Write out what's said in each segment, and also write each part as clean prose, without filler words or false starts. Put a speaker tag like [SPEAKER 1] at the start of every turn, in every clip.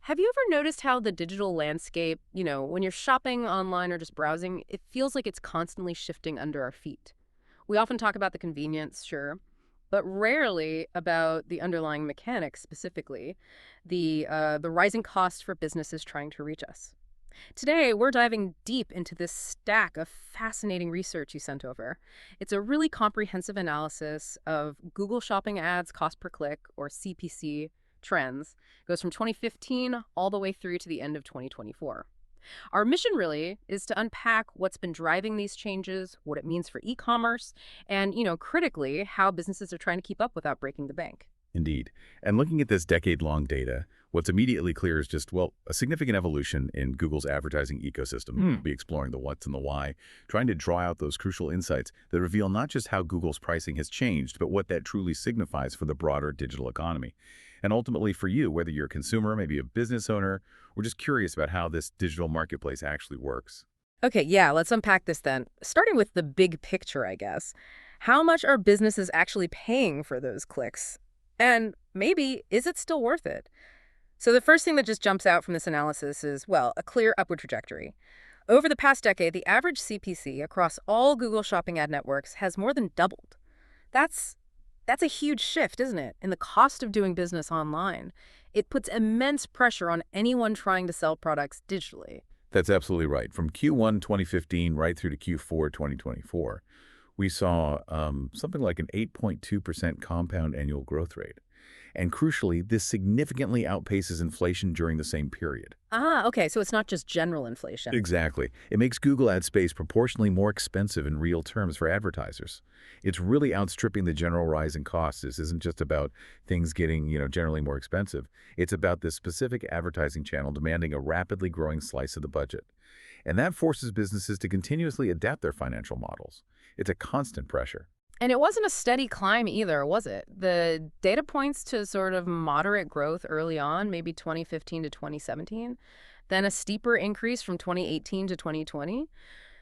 [SPEAKER 1] Have you ever noticed how the digital landscape, when you're shopping online or just browsing, it feels like it's constantly shifting under our feet? We often talk about the convenience, sure, but rarely about the underlying mechanics, specifically the rising costs for businesses trying to reach us. Today, we're diving deep into this stack of fascinating research you sent over. It's a really comprehensive analysis of Google Shopping ads cost per click, or CPC, trends. It goes from 2015 all the way through to the end of 2024. Our mission really is to unpack what's been driving these changes, what it means for e-commerce, and, critically, how businesses are trying to keep up without breaking the bank.
[SPEAKER 2] Indeed. And looking at this decade-long data, what's immediately clear is just, well, a significant evolution in Google's advertising ecosystem. We'll be exploring the what's and the why, trying to draw out those crucial insights that reveal not just how Google's pricing has changed, but what that truly signifies for the broader digital economy. And ultimately for you, whether you're a consumer, maybe a business owner, or just curious about how this digital marketplace actually works.
[SPEAKER 1] Okay, yeah, let's unpack this then. Starting with the big picture, I guess. How much are businesses actually paying for those clicks? And maybe, is it still worth it? So the first thing that just jumps out from this analysis is, well, a clear upward trajectory. Over the past decade, the average CPC across all Google Shopping ad networks has more than doubled. That's a huge shift, isn't it, in the cost of doing business online. It puts immense pressure on anyone trying to sell products digitally.
[SPEAKER 2] That's absolutely right. From Q1 2015 right through to Q4 2024, we saw something like an 8.2% compound annual growth rate. And crucially, this significantly outpaces inflation during the same period.
[SPEAKER 1] Ah, okay, so it's not just general inflation.
[SPEAKER 2] Exactly. It makes Google ad space proportionally more expensive in real terms for advertisers. It's really outstripping the general rise in costs. This isn't just about things getting, generally more expensive. It's about this specific advertising channel demanding a rapidly growing slice of the budget. And that forces businesses to continuously adapt their financial models. It's a constant pressure.
[SPEAKER 1] And it wasn't a steady climb either, was it? The data points to sort of moderate growth early on, maybe 2015 to 2017, then a steeper increase from 2018 to 2020.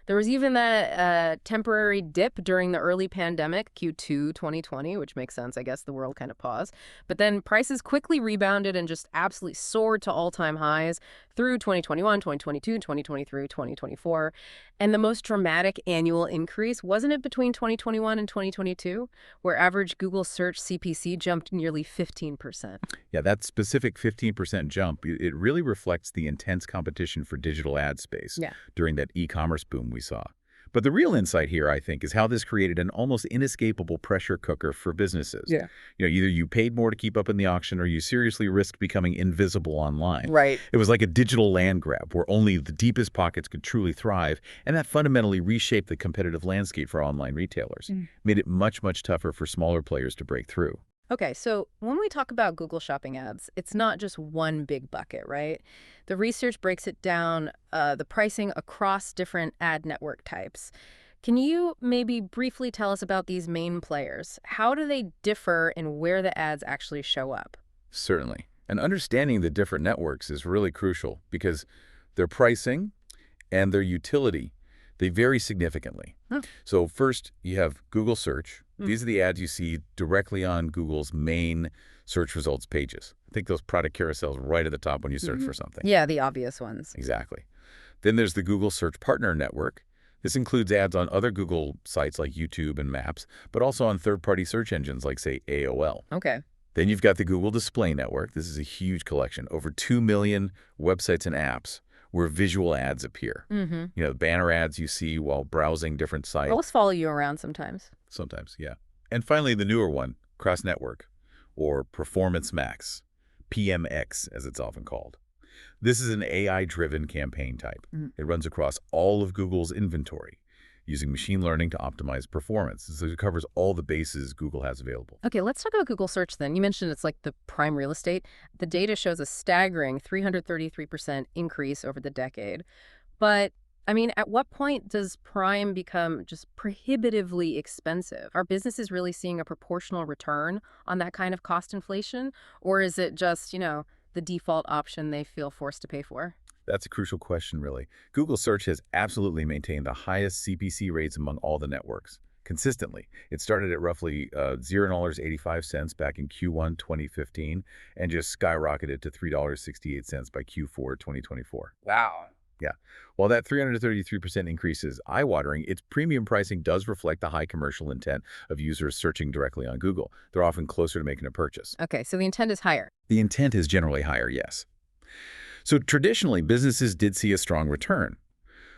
[SPEAKER 1] There was even that temporary dip during the early pandemic, Q2 2020, which makes sense. I guess the world kind of paused. But then prices quickly rebounded and just absolutely soared to all-time highs through 2021, 2022, 2023, 2024. And the most dramatic annual increase, wasn't it between 2021 and 2022, where average Google search CPC jumped nearly 15%?
[SPEAKER 2] Yeah, that specific 15% jump, it really reflects the intense competition for digital ad space during that e-commerce boom we saw. But the real insight here, I think, is how this created an almost inescapable pressure cooker for businesses.
[SPEAKER 1] Yeah.
[SPEAKER 2] Either you paid more to keep up in the auction or you seriously risked becoming invisible online.
[SPEAKER 1] Right.
[SPEAKER 2] It was like a digital land grab where only the deepest pockets could truly thrive, and that fundamentally reshaped the competitive landscape for online retailers. Made it much, much tougher for smaller players to break through.
[SPEAKER 1] Okay, so when we talk about Google Shopping ads, it's not just one big bucket, right? The research breaks it down, the pricing across different ad network types. Can you maybe briefly tell us about these main players? How do they differ in where the ads actually show up?
[SPEAKER 2] Certainly. And understanding the different networks is really crucial because their pricing and their utility, they vary significantly. So first, you have Google Search. These are the ads you see directly on Google's main search results pages. I think those product carousels right at the top when you search for something.
[SPEAKER 1] Yeah, the obvious ones.
[SPEAKER 2] Exactly. Then there's the Google Search Partner Network. This includes ads on other Google sites like YouTube and Maps, but also on third-party search engines like, say, AOL.
[SPEAKER 1] Okay.
[SPEAKER 2] Then you've got the Google Display Network. This is a huge collection, over 2 million websites and apps where visual ads appear. Banner ads you see while browsing different sites.
[SPEAKER 1] I'll just follow you around sometimes.
[SPEAKER 2] Sometimes, yeah. And finally, the newer one, cross-network, or Performance Max, PMX, as it's often called. This is an AI-driven campaign type. It runs across all of Google's inventory, using machine learning to optimize performance. So it covers all the bases Google has available.
[SPEAKER 1] Okay, let's talk about Google Search then. You mentioned it's like the prime real estate. The data shows a staggering 333% increase over the decade. But at what point does Prime become just prohibitively expensive? Are businesses really seeing a proportional return on that kind of cost inflation? Or is it just, the default option they feel forced to pay for?
[SPEAKER 2] That's a crucial question, really. Google Search has absolutely maintained the highest CPC rates among all the networks. consistently. It started at roughly $0.85 back in Q1 2015 and just skyrocketed to $3.68 by Q4 2024.
[SPEAKER 1] Wow.
[SPEAKER 2] Yeah. While that 333% increase is eye-watering, its premium pricing does reflect the high commercial intent of users searching directly on Google. They're often closer to making a purchase.
[SPEAKER 1] Okay, so the intent is higher.
[SPEAKER 2] The intent is generally higher, yes. So traditionally, businesses did see a strong return.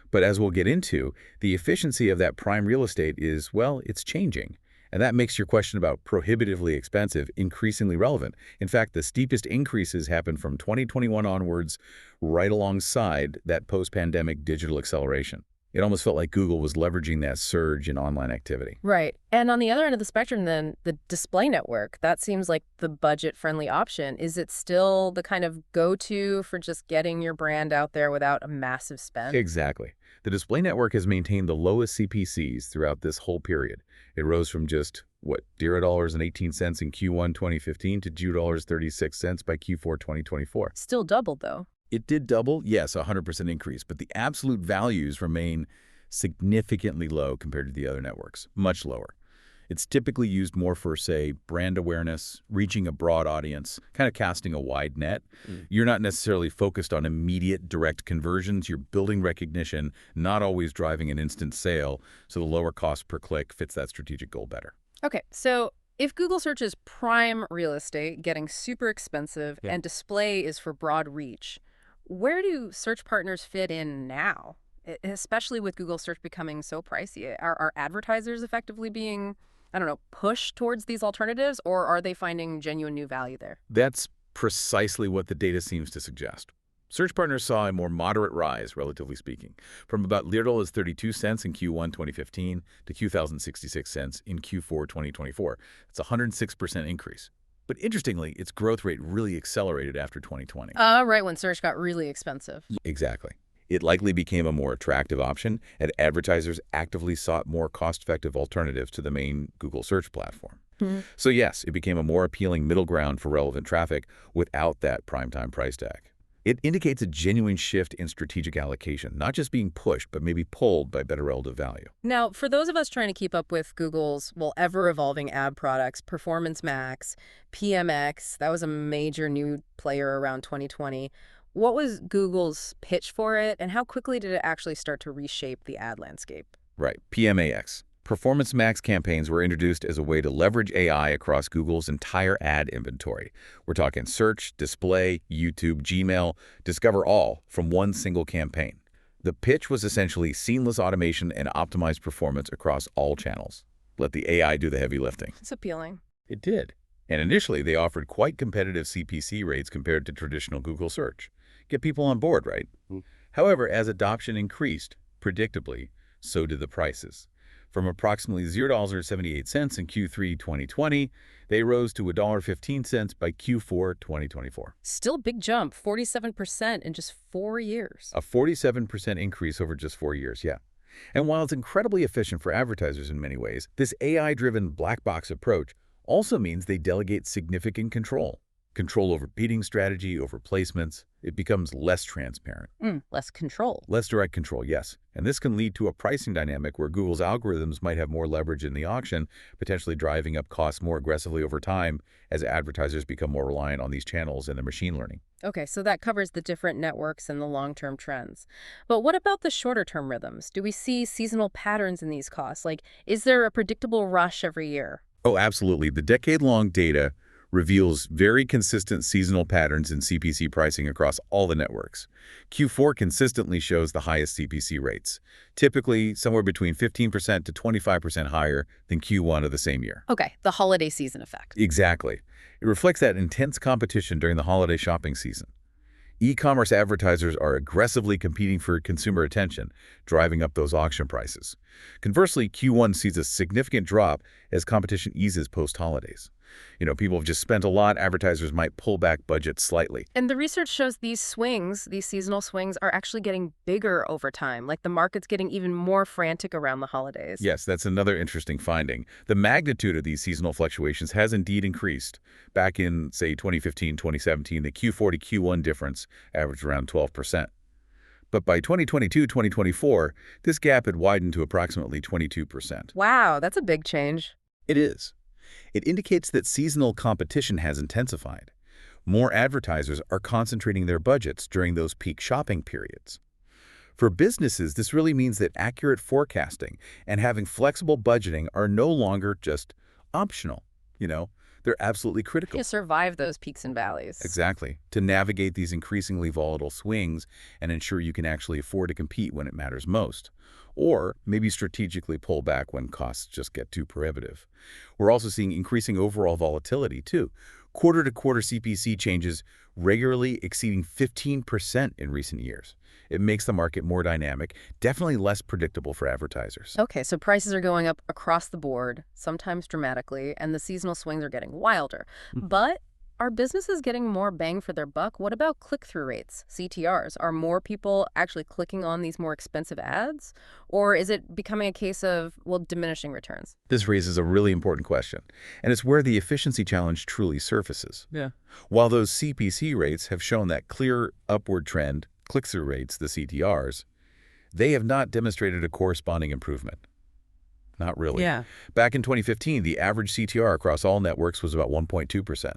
[SPEAKER 2] But as we'll get into, the efficiency of that prime real estate is, well, it's changing. And that makes your question about prohibitively expensive increasingly relevant. In fact, the steepest increases happened from 2021 onwards, right alongside that post-pandemic digital acceleration. It almost felt like Google was leveraging that surge in online activity.
[SPEAKER 1] Right. And on the other end of the spectrum, then, the display network, that seems like the budget-friendly option. Is it still the kind of go-to for just getting your brand out there without a massive spend?
[SPEAKER 2] Exactly. The display network has maintained the lowest CPCs throughout this whole period. It rose from just, $0.18 in Q1 2015 to $2.36 by Q4 2024.
[SPEAKER 1] Still doubled, though.
[SPEAKER 2] It did double, yes, 100% increase, but the absolute values remain significantly low compared to the other networks, much lower. It's typically used more for, say, brand awareness, reaching a broad audience, kind of casting a wide net. You're not necessarily focused on immediate direct conversions. You're building recognition, not always driving an instant sale, so the lower cost per click fits that strategic goal better.
[SPEAKER 1] Okay, so if Google search is prime real estate, getting super expensive, and display is for broad reach, where do search partners fit in now? Especially with Google search becoming so pricey. Are advertisers effectively being, I don't know, pushed towards these alternatives, or are they finding genuine new value there?
[SPEAKER 2] That's precisely what the data seems to suggest. Search partners saw a more moderate rise, relatively speaking, from about $0.32 in Q1 2015 to $2,066 in Q4 2024. That's a 106% increase. But interestingly, its growth rate really accelerated after 2020.
[SPEAKER 1] Right, when search got really expensive.
[SPEAKER 2] Exactly. It likely became a more attractive option, and advertisers actively sought more cost-effective alternatives to the main Google search platform. So yes, it became a more appealing middle ground for relevant traffic without that primetime price tag. It indicates a genuine shift in strategic allocation, not just being pushed, but maybe pulled by better relative value.
[SPEAKER 1] Now, for those of us trying to keep up with Google's, well, ever-evolving ad products, Performance Max, PMX, that was a major new player around 2020. What was Google's pitch for it, and how quickly did it actually start to reshape the ad landscape?
[SPEAKER 2] Right, PMAX. Performance Max campaigns were introduced as a way to leverage AI across Google's entire ad inventory. We're talking search, display, YouTube, Gmail, discover all from one single campaign. The pitch was essentially seamless automation and optimized performance across all channels. Let the AI do the heavy lifting.
[SPEAKER 1] It's appealing.
[SPEAKER 2] It did. And initially, they offered quite competitive CPC rates compared to traditional Google search. Get people on board, right? However, as adoption increased, predictably, so did the prices. From approximately $0.78 in Q3 2020, they rose to $1.15 by Q4 2024.
[SPEAKER 1] Still a big jump, 47% in just 4 years.
[SPEAKER 2] A 47% increase over just 4 years, yeah. And while it's incredibly efficient for advertisers in many ways, this AI-driven black box approach also means they delegate significant control. Control over bidding strategy, over placements. It becomes less transparent.
[SPEAKER 1] Less control.
[SPEAKER 2] Less direct control, yes. And this can lead to a pricing dynamic where Google's algorithms might have more leverage in the auction, potentially driving up costs more aggressively over time as advertisers become more reliant on these channels and their machine learning.
[SPEAKER 1] Okay, so that covers the different networks and the long-term trends. But what about the shorter-term rhythms? Do we see seasonal patterns in these costs? Like, is there a predictable rush every year?
[SPEAKER 2] Oh, absolutely. The decade-long data reveals very consistent seasonal patterns in CPC pricing across all the networks. Q4 consistently shows the highest CPC rates, typically somewhere between 15% to 25% higher than Q1 of the same year.
[SPEAKER 1] Okay, the holiday season effect.
[SPEAKER 2] Exactly. It reflects that intense competition during the holiday shopping season. E-commerce advertisers are aggressively competing for consumer attention, driving up those auction prices. Conversely, Q1 sees a significant drop as competition eases post-holidays. People have just spent a lot, advertisers might pull back budgets slightly.
[SPEAKER 1] And the research shows these swings, these seasonal swings, are actually getting bigger over time, like the market's getting even more frantic around the holidays.
[SPEAKER 2] Yes, that's another interesting finding. The magnitude of these seasonal fluctuations has indeed increased. Back in, say, 2015, 2017, the Q4 to Q1 difference averaged around 12%. But by 2022-2024, this gap had widened to approximately 22%.
[SPEAKER 1] Wow, that's a big change.
[SPEAKER 2] It is. It indicates that seasonal competition has intensified. More advertisers are concentrating their budgets during those peak shopping periods. For businesses, this really means that accurate forecasting and having flexible budgeting are no longer just optional. They're absolutely critical.
[SPEAKER 1] You survive those peaks and valleys.
[SPEAKER 2] Exactly. To navigate these increasingly volatile swings and ensure you can actually afford to compete when it matters most. Or maybe strategically pull back when costs just get too prohibitive. We're also seeing increasing overall volatility, too. Quarter-to-quarter CPC changes regularly exceeding 15% in recent years. It makes the market more dynamic, definitely less predictable for advertisers.
[SPEAKER 1] Okay, so prices are going up across the board, sometimes dramatically, and the seasonal swings are getting wilder. But are businesses getting more bang for their buck? What about click-through rates, CTRs? Are more people actually clicking on these more expensive ads? Or is it becoming a case of, well, diminishing returns?
[SPEAKER 2] This raises a really important question, and it's where the efficiency challenge truly surfaces.
[SPEAKER 1] Yeah.
[SPEAKER 2] While those CPC rates have shown that clear upward trend, click-through rates, the CTRs, they have not demonstrated a corresponding improvement. Not really.
[SPEAKER 1] Yeah.
[SPEAKER 2] Back in 2015, the average CTR across all networks was about 1.2%.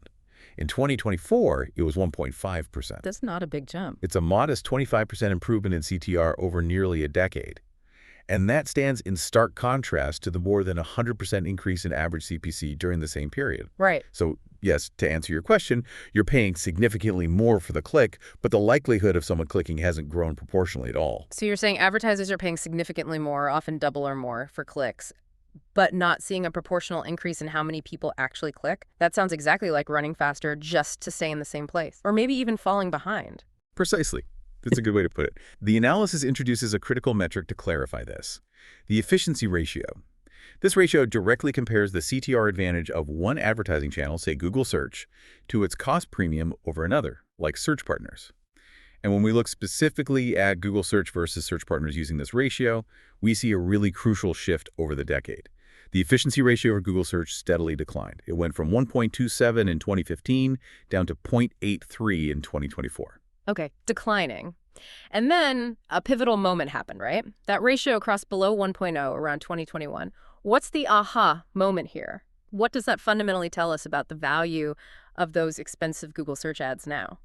[SPEAKER 2] In 2024, it was 1.5%.
[SPEAKER 1] That's not a big jump.
[SPEAKER 2] It's a modest 25% improvement in CTR over nearly a decade. And that stands in stark contrast to the more than 100% increase in average CPC during the same period.
[SPEAKER 1] Right.
[SPEAKER 2] So, yes, to answer your question, you're paying significantly more for the click, but the likelihood of someone clicking hasn't grown proportionally at all.
[SPEAKER 1] So you're saying advertisers are paying significantly more, often double or more, for clicks, but not seeing a proportional increase in how many people actually click? That sounds exactly like running faster just to stay in the same place, or maybe even falling behind.
[SPEAKER 2] Precisely. That's a good way to put it. The analysis introduces a critical metric to clarify this: the efficiency ratio. This ratio directly compares the CTR advantage of one advertising channel, say Google Search, to its cost premium over another, like search partners. And when we look specifically at Google Search versus search partners using this ratio, we see a really crucial shift over the decade. The efficiency ratio for Google Search steadily declined. It went from 1.27 in 2015 down to 0.83 in 2024.
[SPEAKER 1] Okay, declining. And then a pivotal moment happened, right? That ratio crossed below 1.0 around 2021. What's the aha moment here? What does that fundamentally tell us about the value of those expensive Google search ads now?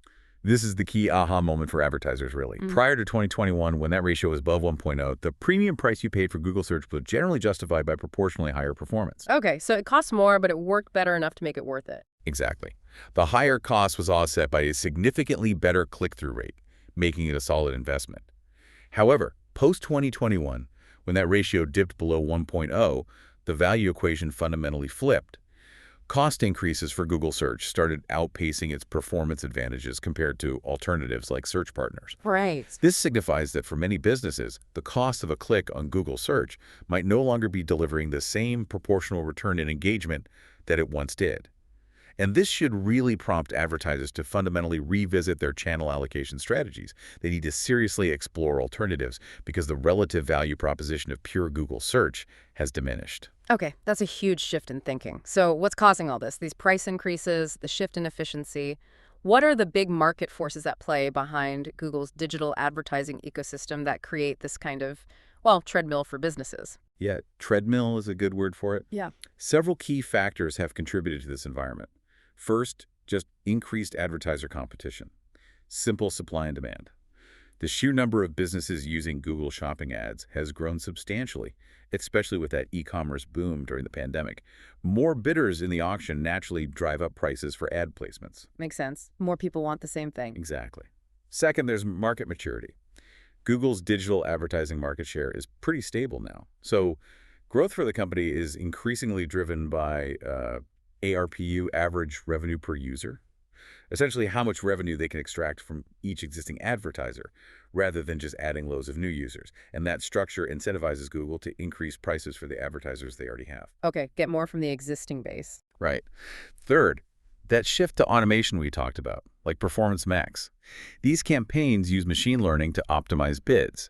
[SPEAKER 2] This is the key aha moment for advertisers, really. Prior to 2021, when that ratio was above 1.0, the premium price you paid for Google Search was generally justified by proportionally higher performance.
[SPEAKER 1] Okay, so it costs more, but it worked better enough to make it worth it.
[SPEAKER 2] Exactly. The higher cost was offset by a significantly better click-through rate, making it a solid investment. However, post-2021, when that ratio dipped below 1.0, the value equation fundamentally flipped. Cost increases for Google Search started outpacing its performance advantages compared to alternatives like search partners.
[SPEAKER 1] Right.
[SPEAKER 2] This signifies that for many businesses, the cost of a click on Google Search might no longer be delivering the same proportional return in engagement that it once did. And this should really prompt advertisers to fundamentally revisit their channel allocation strategies. They need to seriously explore alternatives because the relative value proposition of pure Google Search has diminished.
[SPEAKER 1] Okay, that's a huge shift in thinking. So what's causing all this? These price increases, the shift in efficiency. What are the big market forces at play behind Google's digital advertising ecosystem that create this kind of, well, treadmill for businesses?
[SPEAKER 2] Yeah, treadmill is a good word for it.
[SPEAKER 1] Yeah.
[SPEAKER 2] Several key factors have contributed to this environment. First, just increased advertiser competition. Simple supply and demand. The sheer number of businesses using Google Shopping ads has grown substantially, especially with that e-commerce boom during the pandemic. More bidders in the auction naturally drive up prices for ad placements.
[SPEAKER 1] Makes sense. More people want the same thing.
[SPEAKER 2] Exactly. Second, there's market maturity. Google's digital advertising market share is pretty stable now. So growth for the company is increasingly driven by ARPU, average revenue per user. Essentially how much revenue they can extract from each existing advertiser, rather than just adding loads of new users. And that structure incentivizes Google to increase prices for the advertisers they already have.
[SPEAKER 1] Okay, get more from the existing base.
[SPEAKER 2] Right. Third, that shift to automation we talked about, like Performance Max. These campaigns use machine learning to optimize bids.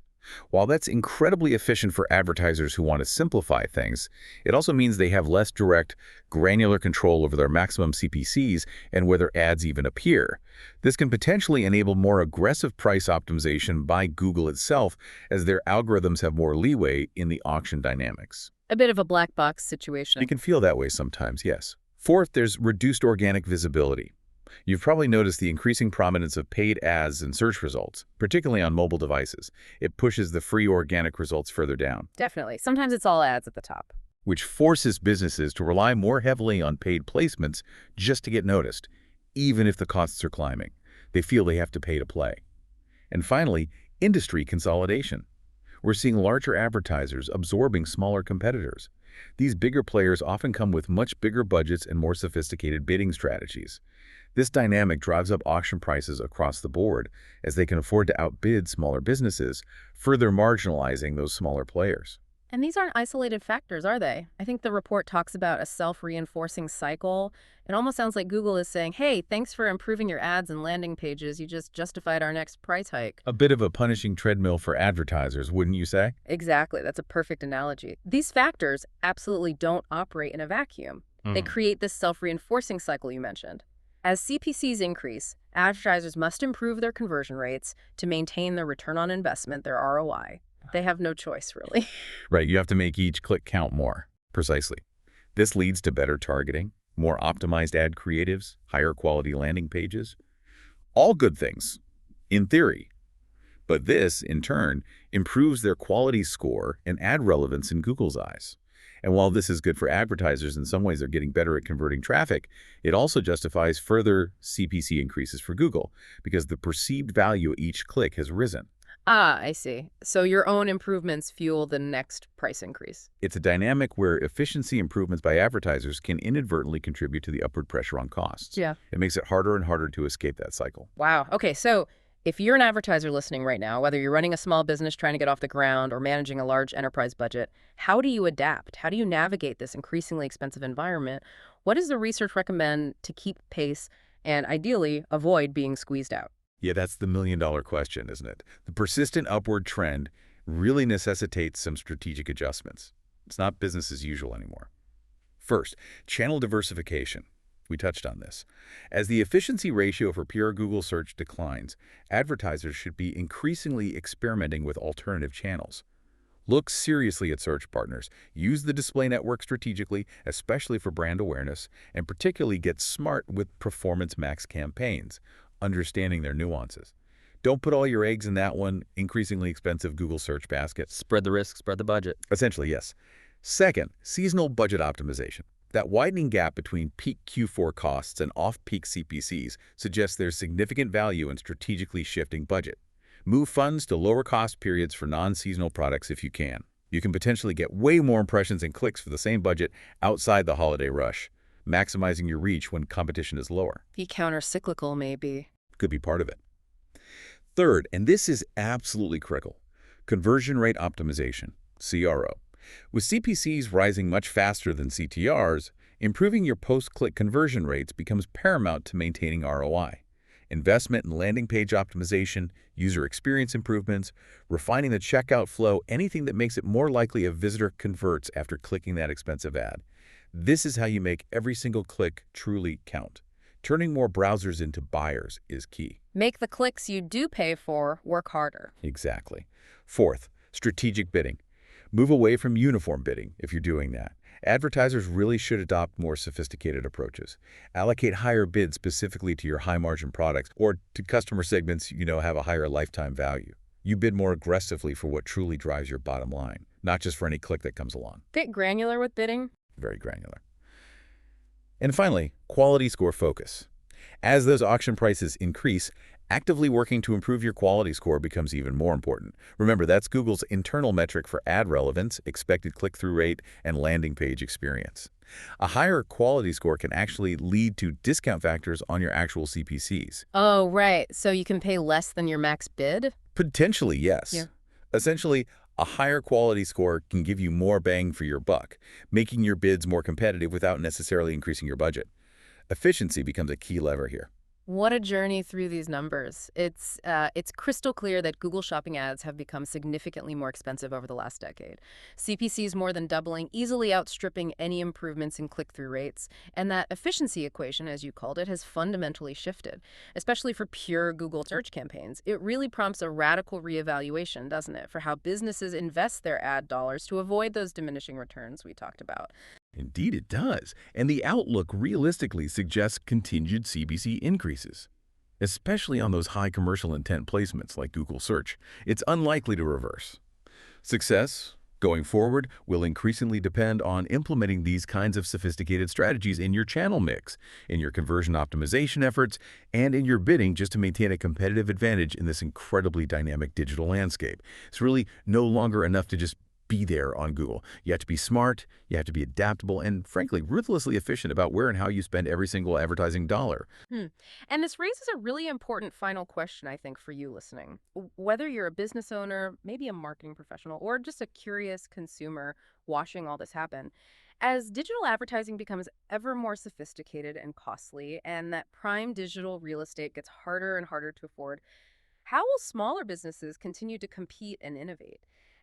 [SPEAKER 2] While that's incredibly efficient for advertisers who want to simplify things, it also means they have less direct, granular control over their maximum CPCs and whether ads even appear. This can potentially enable more aggressive price optimization by Google itself, as their algorithms have more leeway in the auction dynamics.
[SPEAKER 1] A bit of a black box
[SPEAKER 2] It
[SPEAKER 1] situation.
[SPEAKER 2] can feel that way sometimes, yes. Fourth, there's reduced organic visibility. You've probably noticed the increasing prominence of paid ads in search results, particularly on mobile devices. It pushes the free organic results further down,
[SPEAKER 1] Definitely. Sometimes it's all ads at the top.
[SPEAKER 2] which forces businesses to rely more heavily on paid placements just to get noticed, even if the costs are climbing. They feel they have to pay to play. And finally, industry consolidation. We're seeing larger advertisers absorbing smaller competitors. These bigger players often come with much bigger budgets and more sophisticated bidding strategies. This dynamic drives up auction prices across the board, as they can afford to outbid smaller businesses, further marginalizing those smaller players.
[SPEAKER 1] And these aren't isolated factors, are they? I think the report talks about a self-reinforcing cycle. It almost sounds like Google is saying, hey, thanks for improving your ads and landing pages. You just justified our next price hike.
[SPEAKER 2] A bit of a punishing treadmill for advertisers, wouldn't you say?
[SPEAKER 1] Exactly. That's a perfect analogy. These factors absolutely don't operate in a vacuum. They create this self-reinforcing cycle you mentioned. As CPCs increase, advertisers must improve their conversion rates to maintain their return on investment, their ROI. They have no choice, really.
[SPEAKER 2] Right, you have to make each click count more. Precisely. This leads to better targeting, more optimized ad creatives, higher quality landing pages. All good things, in theory. But this, in turn, improves their quality score and ad relevance in Google's eyes. And while this is good for advertisers, in some ways they're getting better at converting traffic, it also justifies further CPC increases for Google, because the perceived value of each click has risen.
[SPEAKER 1] Ah, I see. So your own improvements fuel the next price increase.
[SPEAKER 2] It's a dynamic where efficiency improvements by advertisers can inadvertently contribute to the upward pressure on costs.
[SPEAKER 1] Yeah.
[SPEAKER 2] It makes it harder and harder to escape that cycle.
[SPEAKER 1] Wow. Okay, so if you're an advertiser listening right now, whether you're running a small business trying to get off the ground or managing a large enterprise budget, how do you adapt? How do you navigate this increasingly expensive environment? What does the research recommend to keep pace and ideally avoid being squeezed out?
[SPEAKER 2] Yeah, that's the million-dollar question, isn't it? The persistent upward trend really necessitates some strategic adjustments. It's not business as usual anymore. First, channel diversification. We touched on this. As the efficiency ratio for pure Google search declines, advertisers should be increasingly experimenting with alternative channels. Look seriously at search partners. Use the display network strategically, especially for brand awareness, and particularly get smart with performance max campaigns, understanding their nuances. Don't put all your eggs in that one increasingly expensive Google search basket.
[SPEAKER 3] Spread the risk, spread the budget.
[SPEAKER 2] Essentially, yes. Second, seasonal budget optimization. That widening gap between peak Q4 costs and off-peak CPCs suggests there's significant value in strategically shifting budget. Move funds to lower-cost periods for non-seasonal products if you can. You can potentially get way more impressions and clicks for the same budget outside the holiday rush, maximizing your reach when competition is lower.
[SPEAKER 1] Be counter-cyclical, maybe.
[SPEAKER 2] Could be part of it. Third, and this is absolutely critical, conversion rate optimization, CRO. With CPCs rising much faster than CTRs, improving your post-click conversion rates becomes paramount to maintaining ROI. Investment in landing page optimization, user experience improvements, refining the checkout flow, anything that makes it more likely a visitor converts after clicking that expensive ad. This is how you make every single click truly count. Turning more browsers into buyers is key.
[SPEAKER 1] Make the clicks you do pay for work harder.
[SPEAKER 2] Exactly. Fourth, strategic bidding. Move away from uniform bidding if you're doing that. Advertisers really should adopt more sophisticated approaches. Allocate higher bids specifically to your high-margin products or to customer segments have a higher lifetime value. You bid more aggressively for what truly drives your bottom line, not just for any click that comes along.
[SPEAKER 1] Bit granular with bidding.
[SPEAKER 2] Very granular. And finally, quality score focus. As those auction prices increase, actively working to improve your quality score becomes even more important. Remember, that's Google's internal metric for ad relevance, expected click-through rate, and landing page experience. A higher quality score can actually lead to discount factors on your actual CPCs.
[SPEAKER 1] Oh, right. So you can pay less than your max bid?
[SPEAKER 2] Potentially, yes.
[SPEAKER 1] Yeah.
[SPEAKER 2] Essentially, a higher quality score can give you more bang for your buck, making your bids more competitive without necessarily increasing your budget. Efficiency becomes a key lever here.
[SPEAKER 1] What a journey through these numbers. It's crystal clear that Google Shopping ads have become significantly more expensive over the last decade. CPCs more than doubling, easily outstripping any improvements in click-through rates, and that efficiency equation, as you called it, has fundamentally shifted, especially for pure Google search campaigns. It really prompts a radical reevaluation, doesn't it, for how businesses invest their ad dollars to avoid those diminishing returns we talked about.
[SPEAKER 2] Indeed, it does. And the outlook realistically suggests continued CBC increases, especially on those high commercial intent placements like Google Search. It's unlikely to reverse. Success going forward will increasingly depend on implementing these kinds of sophisticated strategies in your channel mix, in your conversion optimization efforts, and in your bidding just to maintain a competitive advantage in this incredibly dynamic digital landscape. It's really no longer enough to just be there on Google. You have to be smart, you have to be adaptable, and frankly, ruthlessly efficient about where and how you spend every single advertising dollar.
[SPEAKER 1] Hmm. And this raises a really important final question, I think, for you listening. Whether you're a business owner, maybe a marketing professional, or just a curious consumer watching all this happen, as digital advertising becomes ever more sophisticated and costly, and that prime digital real estate gets harder and harder to afford, how will smaller businesses continue to compete and innovate?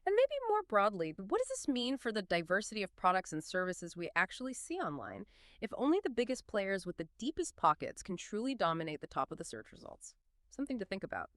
[SPEAKER 1] And maybe more broadly, what does this mean for the diversity of products and services we actually see online if only the biggest players with the deepest pockets can truly dominate the top of the search results? Something to think about.